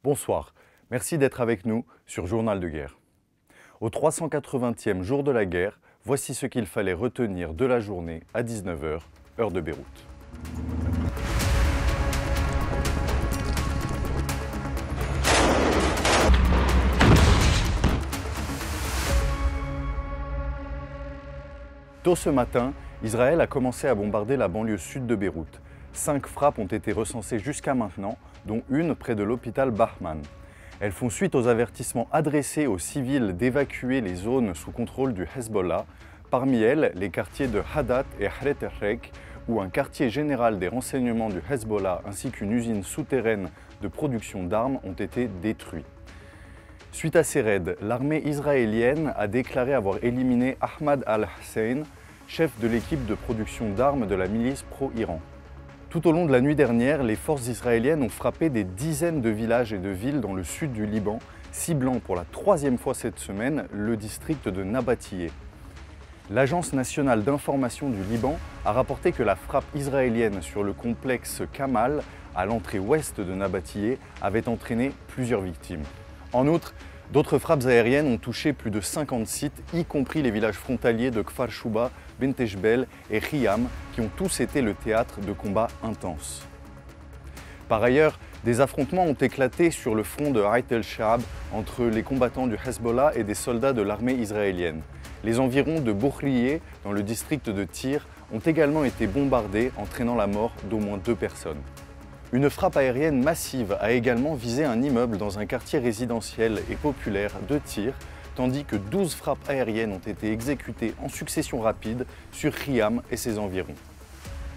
Bonsoir, merci d'être avec nous sur Journal de guerre. Au 380e jour de la guerre, voici ce qu'il fallait retenir de la journée à 19 h, heure de Beyrouth. Tôt ce matin, Israël a commencé à bombarder la banlieue sud de Beyrouth. 5 frappes ont été recensées jusqu'à maintenant, dont une près de l'hôpital Bahman. Elles font suite aux avertissements adressés aux civils d'évacuer les zones sous contrôle du Hezbollah, parmi elles les quartiers de Hadat et Haret el-Rek, où un quartier général des renseignements du Hezbollah ainsi qu'une usine souterraine de production d'armes ont été détruits. Suite à ces raids, l'armée israélienne a déclaré avoir éliminé Ahmad al-Hussein, chef de l'équipe de production d'armes de la milice pro-Iran. Tout au long de la nuit dernière, les forces israéliennes ont frappé des dizaines de villages et de villes dans le sud du Liban, ciblant pour la 3e fois cette semaine le district de Nabatiyeh. L'Agence nationale d'information du Liban a rapporté que la frappe israélienne sur le complexe Kamal, à l'entrée ouest de Nabatiyeh, avait entraîné plusieurs victimes. En outre, d'autres frappes aériennes ont touché plus de 50 sites, y compris les villages frontaliers de Kfar Shuba, Bentejbel et Khiyam, qui ont tous été le théâtre de combats intenses. Par ailleurs, des affrontements ont éclaté sur le front de Haït el-Shab entre les combattants du Hezbollah et des soldats de l'armée israélienne. Les environs de Boukhriye, dans le district de Tyr, ont également été bombardés, entraînant la mort d'au moins 2 personnes. Une frappe aérienne massive a également visé un immeuble dans un quartier résidentiel et populaire de Tyr, tandis que 12 frappes aériennes ont été exécutées en succession rapide sur Khiyam et ses environs.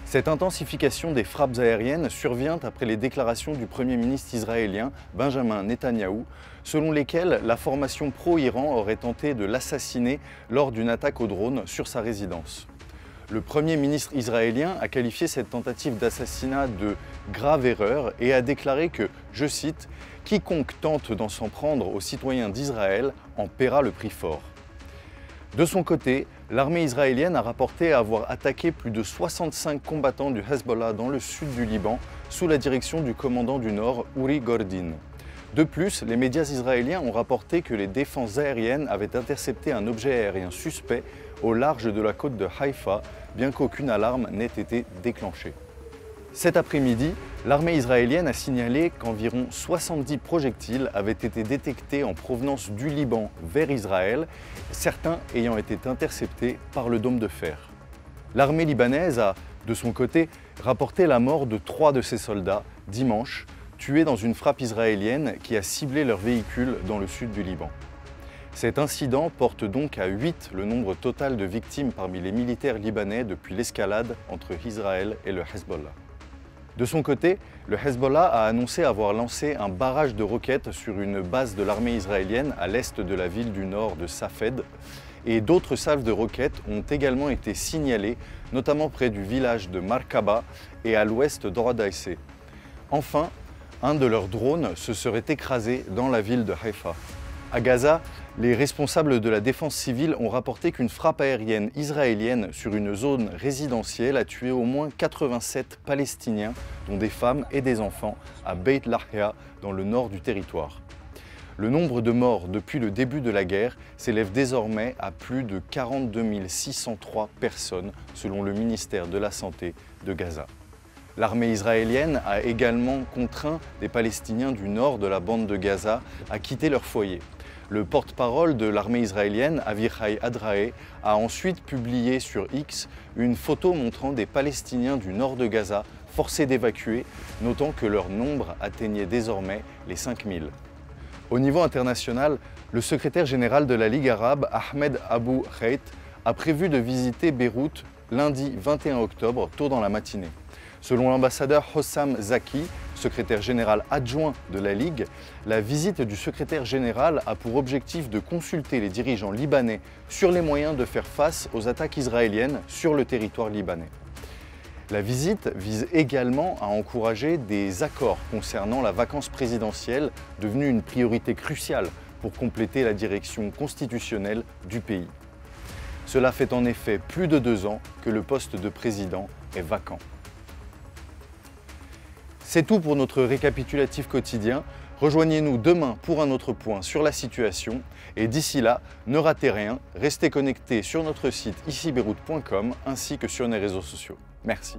Cette intensification des frappes aériennes survient après les déclarations du Premier ministre israélien Benjamin Netanyahou, selon lesquelles la formation pro-Iran aurait tenté de l'assassiner lors d'une attaque au drone sur sa résidence. Le Premier ministre israélien a qualifié cette tentative d'assassinat de grave erreur et a déclaré que, je cite, « Quiconque tente d'en s'en prendre aux citoyens d'Israël en paiera le prix fort ». De son côté, l'armée israélienne a rapporté avoir attaqué plus de 65 combattants du Hezbollah dans le sud du Liban sous la direction du commandant du Nord, Uri Gordin. De plus, les médias israéliens ont rapporté que les défenses aériennes avaient intercepté un objet aérien suspect au large de la côte de Haïfa, bien qu'aucune alarme n'ait été déclenchée. Cet après-midi, l'armée israélienne a signalé qu'environ 70 projectiles avaient été détectés en provenance du Liban vers Israël, certains ayant été interceptés par le dôme de fer. L'armée libanaise a, de son côté, rapporté la mort de 3 de ses soldats, dimanche, tués dans une frappe israélienne qui a ciblé leur véhicule dans le sud du Liban. Cet incident porte donc à 8 le nombre total de victimes parmi les militaires libanais depuis l'escalade entre Israël et le Hezbollah. De son côté, le Hezbollah a annoncé avoir lancé un barrage de roquettes sur une base de l'armée israélienne à l'est de la ville du nord de Safed, et d'autres salves de roquettes ont également été signalées, notamment près du village de Markaba et à l'ouest d'Oradaïsé. Enfin, un de leurs drones se serait écrasé dans la ville de Haïfa. À Gaza, les responsables de la défense civile ont rapporté qu'une frappe aérienne israélienne sur une zone résidentielle a tué au moins 87 Palestiniens, dont des femmes et des enfants, à Beit Lahia, dans le nord du territoire. Le nombre de morts depuis le début de la guerre s'élève désormais à plus de 42 603 personnes, selon le ministère de la Santé de Gaza. L'armée israélienne a également contraint des Palestiniens du nord de la bande de Gaza à quitter leur foyer. Le porte-parole de l'armée israélienne, Avichai Adrae, a ensuite publié sur X une photo montrant des Palestiniens du nord de Gaza forcés d'évacuer, notant que leur nombre atteignait désormais les 5000. Au niveau international, le secrétaire général de la Ligue arabe, Ahmed Abou Gheit, a prévu de visiter Beyrouth lundi 21 octobre, tôt dans la matinée. Selon l'ambassadeur Hossam Zaki, secrétaire général adjoint de la Ligue, la visite du secrétaire général a pour objectif de consulter les dirigeants libanais sur les moyens de faire face aux attaques israéliennes sur le territoire libanais. La visite vise également à encourager des accords concernant la vacance présidentielle, devenue une priorité cruciale pour compléter la direction constitutionnelle du pays. Cela fait en effet plus de 2 ans que le poste de président est vacant. C'est tout pour notre récapitulatif quotidien. Rejoignez-nous demain pour un autre point sur la situation et d'ici là, ne ratez rien, restez connectés sur notre site icibeyrouth.com ainsi que sur les réseaux sociaux. Merci.